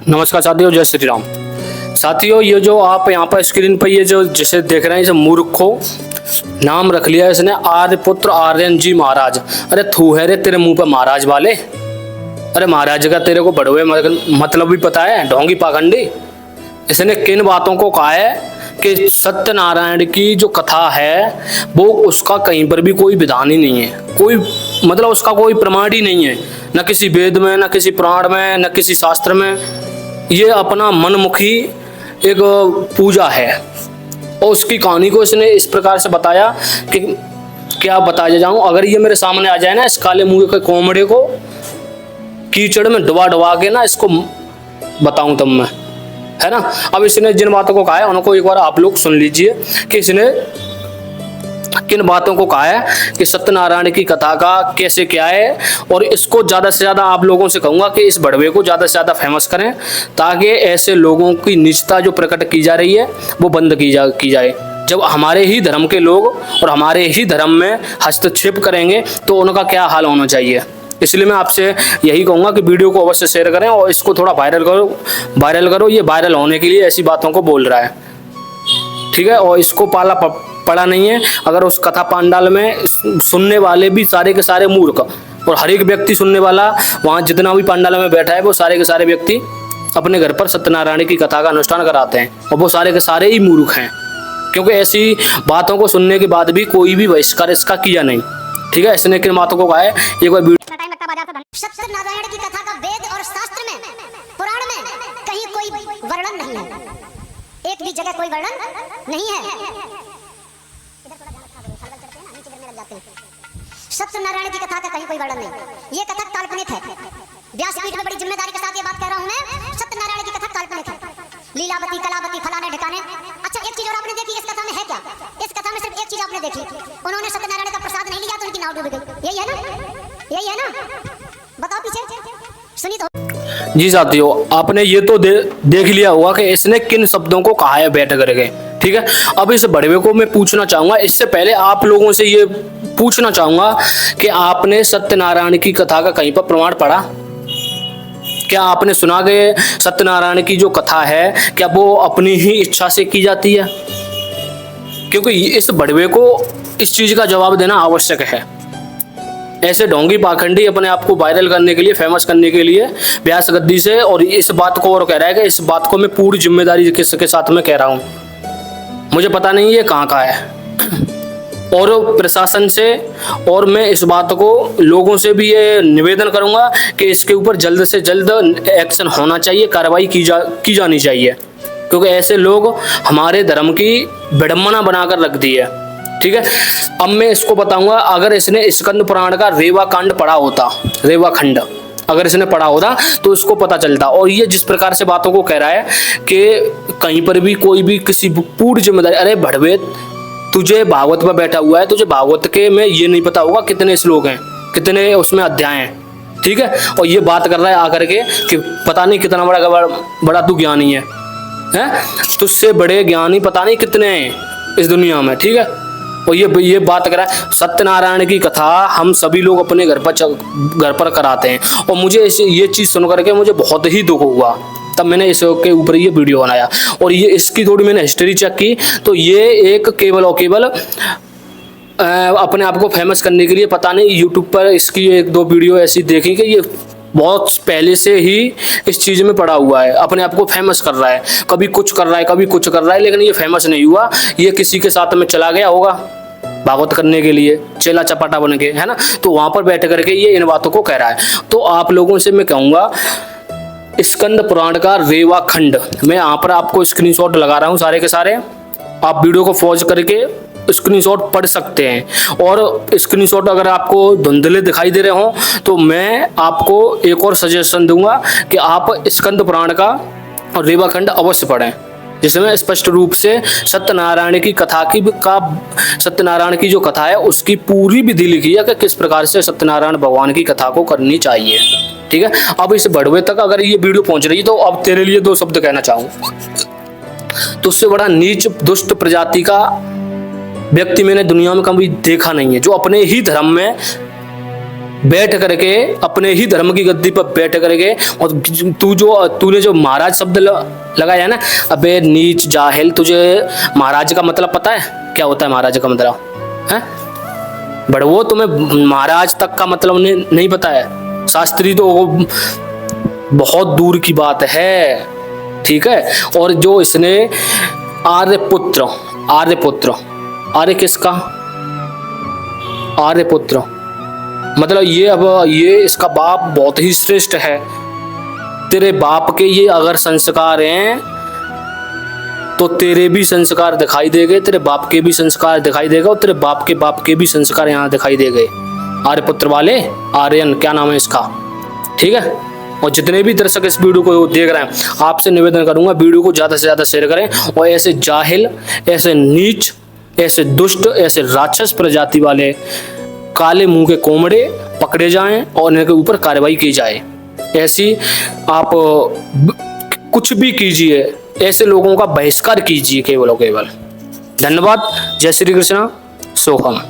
नमस्कार साथियों, जय श्री राम। साथियों, ये जो आप यहाँ पर स्क्रीन पर ये जो जिसे देख रहे हैं, इसे मूर्ख को नाम रख लिया इसने आर्यपुत्र आर्यन जी महाराज। अरे थू है रे तेरे मुंह पे महाराज वाले। अरे महाराज का तेरे को बड़वे मतलब भी पता है, ढोंगी पाखंडी। इसने किन बातों को कहा है कि सत्यनारायण की जो कथा है वो उसका कहीं पर भी कोई विधान ही नहीं है, कोई मतलब उसका कोई प्रमाण ही नहीं है, न किसी वेद में, न किसी पुराण में, न किसी शास्त्र में। ये अपना मनमुखी एक पूजा है। और उसकी कहानी को इसने इस प्रकार से बताया कि क्या बताया जाऊं, अगर ये मेरे सामने आ जाए ना, इस काले मुंह के कोमड़े को कीचड़ में डुबा के ना इसको बताऊं तब मैं, है ना। अब इसने जिन बातों को कहा है उनको एक बार आप लोग सुन लीजिए कि इसने किन बातों को कहा है कि सत्यनारायण की कथा का कैसे क्या है। और इसको ज़्यादा से ज़्यादा आप लोगों से कहूँगा कि इस बड़वे को ज़्यादा से ज़्यादा फेमस करें, ताकि ऐसे लोगों की नीचता जो प्रकट की जा रही है वो बंद की जाए। जब हमारे ही धर्म के लोग और हमारे ही धर्म में हस्तक्षेप करेंगे तो उनका क्या हाल होना चाहिए। इसलिए मैं आपसे यही कहूँगा कि वीडियो को अवश्य शेयर करें और इसको थोड़ा वायरल करो। ये वायरल होने के लिए ऐसी बातों को बोल रहा है, ठीक है। और इसको पढ़ा नहीं है। अगर उस कथा पांडाल में सुनने वाले भी सारे के सारे मूर्ख, और हर एक व्यक्ति सुनने वाला वहाँ जितना भी पांडाल में बैठा है वो सारे के सारे व्यक्ति अपने घर पर सत्यनारायण की कथा का अनुष्ठान कराते हैं, और वो सारे के सारे ही मूर्ख हैं, क्योंकि ऐसी बातों को सुनने के बाद भी कोई भी बहिष्कार इसका किया नहीं, ठीक है। इसने किन बातों को कहा है एक बार सत्यनारायण की कथा का वेद और शास्त्र में, पुराण में कहीं कोई वर्णन नहीं है, एक भी जगह कोई वर्णन नहीं है। सत्यनारायण की कथा का कहीं कोई वर्णन नहीं। ये कथा काल्पनिक है। व्यासपीठ में बड़ी जिम्मेदारी के साथ ये बात कह रहा हूं मैं, सत्यनारायण की कथा काल्पनिक है। लीलावती, कलावती, फलाने ठिकाने। अच्छा, एक चीज और आपने देखी इस कथा में है क्या? इस कथा में सिर्फ एक चीज आपने देखी, उन्होंने सत्यनारायण का प्रसाद नहीं लिया तो उनकी नाव डूब गई। यही है ना? यही है ना? बताओ पीछे सुनी तो। जी साथियों, आपने ये तो देख लिया होगा कि इसने किन शब्दों को कहा है बैठ करके, ठीक है। अब इस बड़वे को मैं पूछना चाहूंगा, इससे पहले आप लोगों से ये पूछना चाहूंगा कि आपने सत्यनारायण की कथा का कहीं पर प्रमाण पढ़ा? क्या आपने सुना कि सत्यनारायण की जो कथा है क्या वो अपनी ही इच्छा से की जाती है? क्योंकि इस बड़वे को इस चीज का जवाब देना आवश्यक है। ऐसे ढोंगी पाखंडी अपने आप को वायरल करने के लिए, फेमस करने के लिए व्यास गद्दी से, और इस बात को और कह रहा है कि इस बात को मैं पूरी जिम्मेदारी के साथ में कह रहा हूँ। मुझे पता नहीं ये कहाँ का है, और प्रशासन से और मैं इस बात को लोगों से भी ये निवेदन करूंगा कि इसके ऊपर जल्द से जल्द एक्शन होना चाहिए, कार्रवाई की जानी चाहिए, क्योंकि ऐसे लोग हमारे धर्म की विडंबना बनाकर रख दी है, ठीक है। अब मैं इसको बताऊंगा, अगर इसने स्कंद पुराण का रेवा कांड पढ़ा होता, रेवा खंड अगर इसने पढ़ा होता तो उसको पता चलता। और ये जिस प्रकार से बातों को कह रहा है कि कहीं पर भी कोई भी किसी पूर्ण जिम्मेदारी, अरे भड़वे, तुझे भागवत पर बैठा हुआ है, तुझे भागवत के में ये नहीं पता होगा कितने श्लोक हैं, कितने उसमें अध्याय हैं, ठीक है। और ये बात कर रहा है आकर के कि पता नहीं कितना बड़ा तू ज्ञानी है, तुझसे बड़े ज्ञानी पता नहीं कितने हैं इस दुनिया में, ठीक है। और ये बात कर रहा है। सत्यनारायण की कथा हम सभी लोग अपने घर पर कराते हैं, और मुझे ये चीज़ सुन करके मुझे बहुत ही दुख हुआ, तब मैंने इसके ऊपर ये वीडियो बनाया। और ये इसकी थोड़ी मैंने हिस्ट्री चेक की तो ये एक केवल और केवल अपने आप को फेमस करने के लिए, पता नहीं यूट्यूब पर इसकी एक दो वीडियो ऐसी देखी कि ये बहुत पहले से ही इस चीज़ में पड़ा हुआ है, अपने आप को फेमस कर रहा है, कभी कुछ कर रहा है, कभी कुछ कर रहा है, लेकिन ये फेमस नहीं हुआ। ये किसी के साथ में चला गया होगा भागवत करने के लिए, चेला चपाटा बन के, है ना, तो वहाँ पर बैठ करके ये इन बातों को कह रहा है। तो आप लोगों से मैं कहूँगा, स्कंद पुराण का रेवा खंड मैं यहाँ पर आपको स्क्रीनशॉट लगा रहा हूँ सारे के सारे, आप वीडियो को पॉज करके स्क्रीनशॉट पढ़ सकते हैं। और स्क्रीनशॉट अगर आपको धुंधले दिखाई दे रहे हो तो मैं आपको एक और सजेशन दूंगा कि आप स्कंद पुराण का और रेवा खंड अवश्य पढ़ें, जिसमें स्पष्ट रूप से सत्यनारायण की कथा सत्यनारायण की जो कथा है उसकी पूरी विधि लिखी है कि किस प्रकार से सत्यनारायण भगवान की कथा को करनी चाहिए, ठीक है। अब इस बड़वे तक अगर ये वीडियो पहुंच रही है तो अब तेरे लिए दो शब्द कहना चाहूँ। तुझसे बड़ा नीच दुष्ट प्रजाति का व्यक्ति मैंने दुनिया में कभी देखा नहीं है, जो अपने ही धर्म में बैठ करके अपने ही धर्म की गद्दी पर बैठ करके, और तूने जो महाराज शब्द लगाया है ना, अबे नीच जाहिल, तुझे महाराज का मतलब पता है क्या होता है? महाराज का मतलब है बट वो तुम्हें महाराज तक का मतलब नहीं पता है। शास्त्री तो बहुत दूर की बात है, ठीक है। और जो इसने आर्यपुत्र, आर्य किसका? आर्यपुत्र मतलब ये इसका बाप बहुत ही श्रेष्ठ है। तेरे बाप के ये अगर संस्कार हैं तो तेरे भी संस्कार दिखाई देंगे, तेरे बाप के भी संस्कार दिखाई देगा, और तेरे बाप के भी संस्कार यहाँ दिखाई देंगे। आर्यपुत्र वाले, आर्यन क्या नाम है इसका, ठीक है। और जितने भी दर्शक इस वीडियो को देख रहे हैं, आपसे निवेदन करूंगा वीडियो को ज़्यादा से ज़्यादा शेयर करें, और ऐसे जाहिल, ऐसे नीच, ऐसे दुष्ट, ऐसे राक्षस प्रजाति वाले काले मुंह के कोमड़े पकड़े जाएं और इनके ऊपर कार्रवाई की जाए। ऐसी आप कुछ भी कीजिए, ऐसे लोगों का बहिष्कार कीजिए केवल और केवल। धन्यवाद। जय श्री कृष्ण। सोहम।